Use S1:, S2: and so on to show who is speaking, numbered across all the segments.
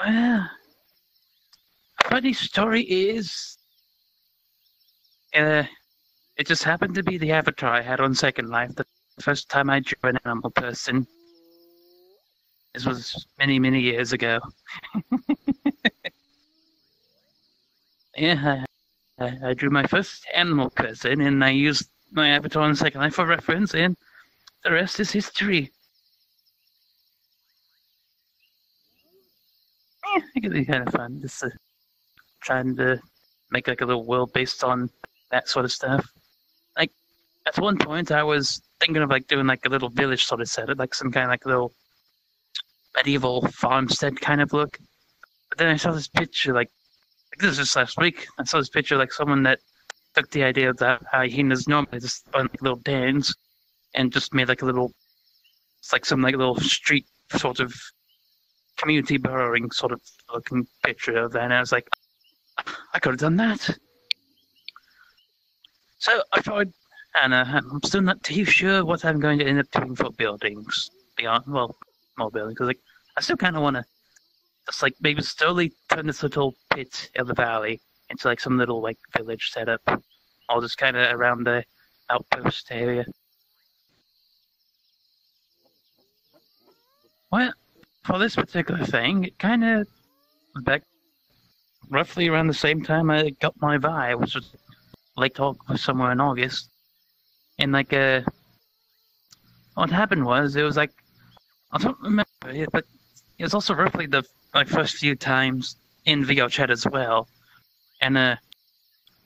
S1: Well, funny story is, it just happened to be the avatar I had on Second Life. The first time I drew an animal person. This was many, many years ago. Yeah, I drew my first animal person, and I used my avatar on Second Life for reference, and the rest is history. Yeah, it could be kind of fun, just trying to make like a little world based on that sort of stuff. Like, at one point, I was thinking of like doing like a little village sort of setup, like some kind of like little medieval farmstead kind of look. But then I saw this picture, like this was just last week. I saw this picture, like someone that took the idea of that hyenas normally just run like little dens and just made like a little, it's like some like little street sort of community burrowing sort of looking picture of that. And I was like, I could have done that. So I thought, and I'm still not too sure what I'm going to end up doing for buildings beyond, well, more buildings, because like I still kind of want to just like maybe slowly turn this little pit of the valley into like some little like village setup, all just kind of around the outpost area. Well, for this particular thing, it kind of back roughly around the same time I got my vibe, which was late somewhere in August. And like what happened was it was like I don't remember it, but it was also roughly the my first few times in VRChat as well. And there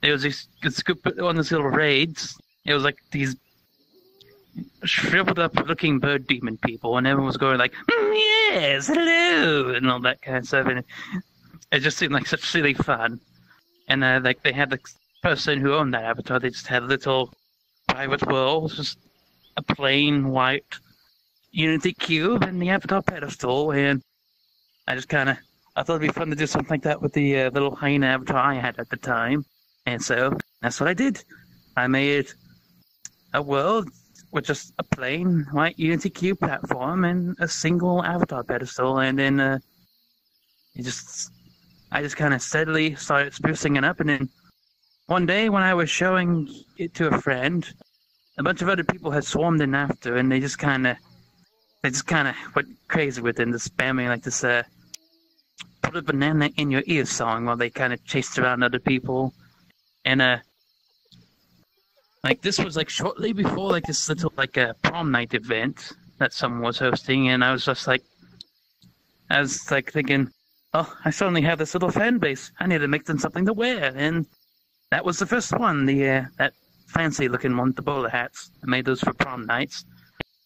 S1: was this group on these little raids. It was like these shriveled up looking bird demon people, and everyone was going like, yes, hello, and all that kind of stuff. And it just seemed like such silly fun. And like they had the person who owned that avatar, they just had a little private world, just a plain white Unity cube and the avatar pedestal. And I thought it'd be fun to do something like that with the little hyena avatar I had at the time. And so that's what I did. I made a world with just a plain white Unity cube platform and a single avatar pedestal. And then I just kind of steadily started sprucing it up. And then one day when I was showing it to a friend, a bunch of other people had swarmed in after, and they just kind of went crazy with it and just spamming like this put a banana in your ear song while they kind of chased around other people. And like this was like shortly before like this little like a prom night event that someone was hosting, and I was like thinking, oh, I suddenly have this little fan base. I need to make them something to wear. And that was the first one, that fancy looking one, the bowler hats. I made those for prom nights.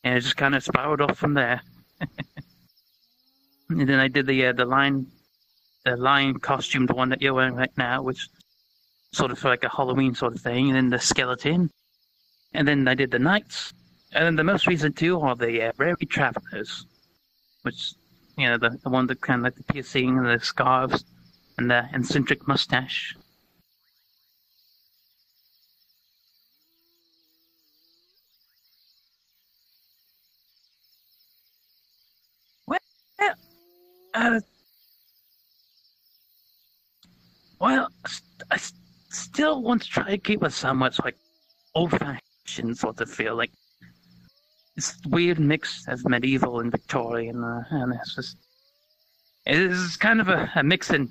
S1: And it just kind of spiraled off from there. And then I did the lion costume, the one that you're wearing right now, which sort of like a Halloween sort of thing. And then the skeleton. And then I did the knights. And then the most recent two are the Rarity Travelers, which, you know, the one that kind of like the piercing and the scarves and the eccentric mustache. Well, I still want to try to keep a somewhat like old-fashioned sort of feel, like this weird mix of medieval and Victorian, and it's kind of a mix and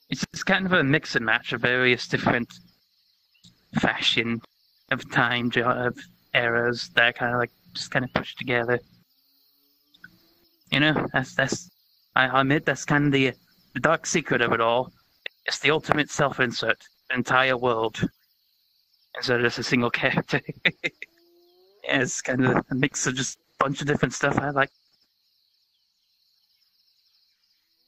S1: it's just kind of a mix and match of various different fashion of time of eras that are kind of like just kind of pushed together. You know, that's I admit that's kind of the dark secret of it all. It's the ultimate self-insert, the entire world, instead of just a single character. Yeah, it's kind of a mix of just a bunch of different stuff I like.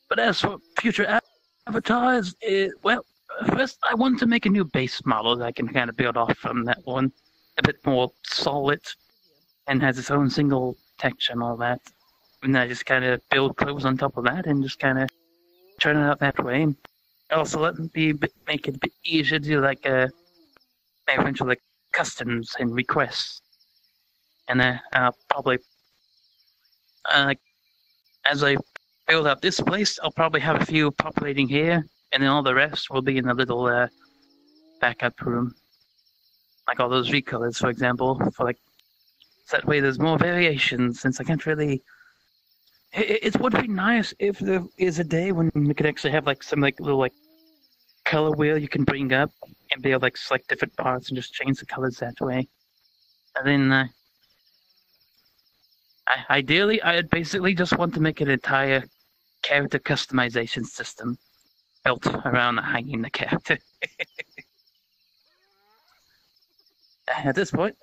S1: But as for future avatars, well, first I want to make a new base model that I can kind of build off from that one, a bit more solid, and has its own single texture and all that. And then I just kind of build clothes on top of that and just kind of turn it out that way. And also let me make it a bit easier to do like eventually like customs and requests. And I'll probably like as I build up this place, I'll probably have a few populating here, and then all the rest will be in a little backup room. Like all those recolors, for example, for like so that way there's more variation, since I can't really... It would be nice if there is a day when we could actually have like some like little like color wheel you can bring up and be able to like select different parts and just change the colors that way. And then ideally, I'd basically just want to make an entire character customization system built around the hyena character. At this point,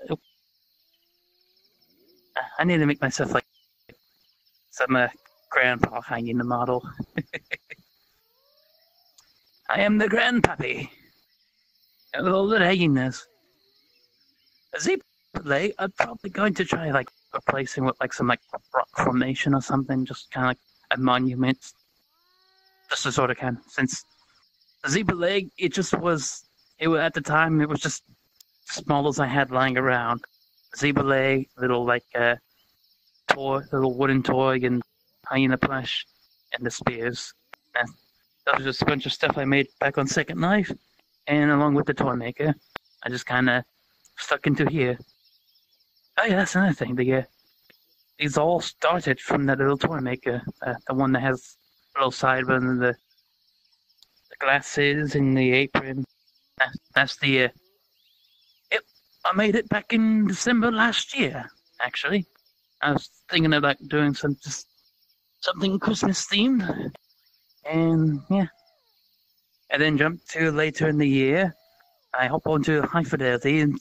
S1: I need to make myself like some grandpa hyena model. I am the grandpappy of all the hyenas. I'm probably going to try like replacing with like some like rock formation or something, just kind of like a monument, just to sort of since the zebra leg, it was at the time it was just as small as I had lying around. Zebra leg, little like toy, little wooden toy, and hyena plush, and the spears. And that was just a bunch of stuff I made back on Second Life, and along with the toy maker, I just kind of stuck into here. Oh yeah, that's another thing. These all started from that little toy maker, the one that has a little sideburn and the glasses and the apron. That's the. I made it back in December last year. Actually, I was thinking about doing something Christmas themed, and yeah. And then jump to later in the year. I hop onto High Fidelity and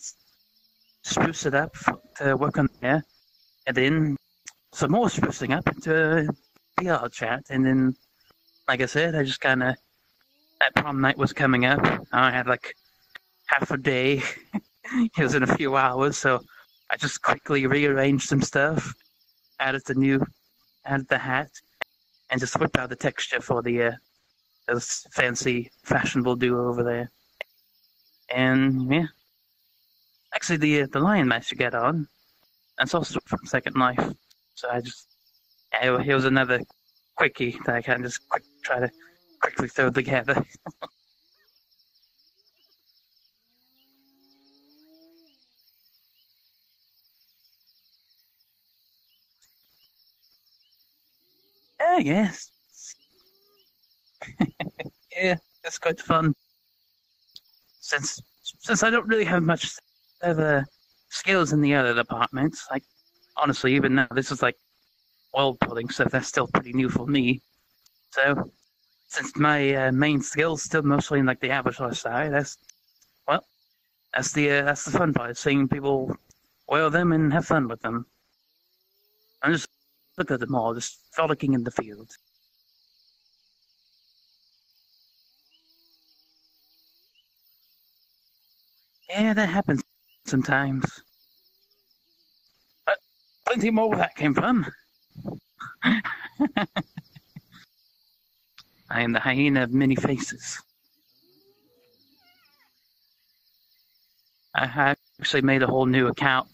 S1: spruce it up to work on there, and then some more sprucing up into VRChat, and then, like I said, I just kind of, that prom night was coming up. I had like half a day. It was in a few hours, so I just quickly rearranged some stuff, added the hat, and just whipped out the texture for those fancy fashionable duo over there. And yeah, actually the lion match you get on, that's also from Second Life. So it was another quickie that I can just try to quickly throw together. Yes. Yeah, it's quite fun. Since I don't really have much of skills in the other departments, like honestly, even now this is like world building stuff that's still pretty new for me. So since my main skills still mostly in like the avatar side, that's the fun part, seeing people wear them and have fun with them. I'm just look at them all, just frolicking in the field. Yeah, that happens sometimes. But plenty more where that came from. I am the hyena of many faces. I actually made a whole new account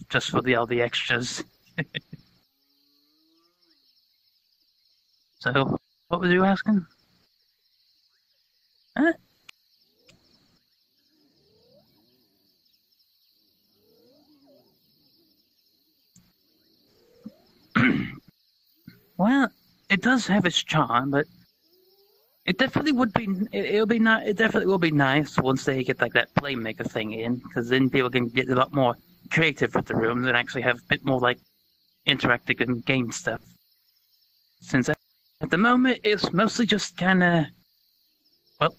S1: just for all the extras. So, what was you asking? Huh? Well, it does have its charm, but it definitely would be. It definitely will be nice once they get like that playmaker thing in, because then people can get a lot more creative with the rooms and actually have a bit more like interactive and game stuff. Since at the moment it's mostly just kind of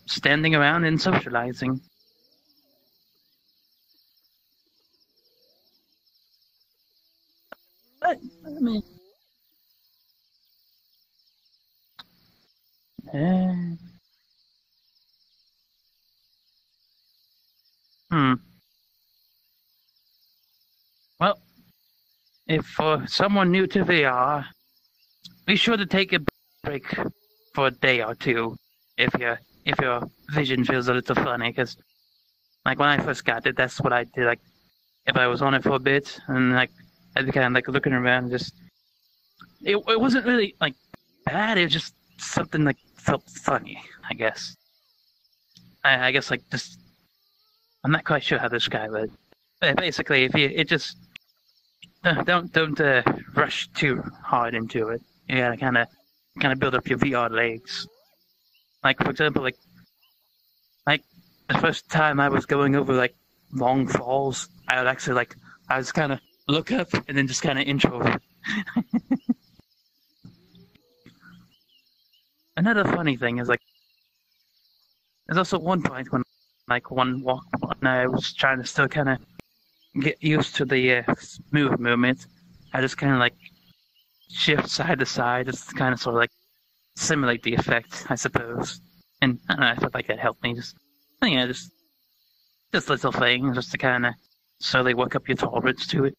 S1: standing around and socializing. But I mean. Well, if for someone new to VR, be sure to take a break for a day or two if your vision feels a little funny. Because, like when I first got it, that's what I did. Like, if I was on it for a bit and like I'd be kind of like looking around, just it wasn't really like bad. It was just something that felt funny, I guess. I guess like just I'm not quite sure how to describe it. But basically, if you it just don't rush too hard into it. You gotta kind of build up your VR legs. Like for example, like the first time I was going over like long falls, I would actually I was kind of look up and then just kind of intro. Another funny thing is like there's also one point when one walk when I was trying to still kind of get used to the smooth movement. I just kind of like shift side to side, just kind of sort of like simulate the effect, I suppose. And I don't know, I felt like it helped me. Just little things, just to kind of slowly work up your tolerance to it.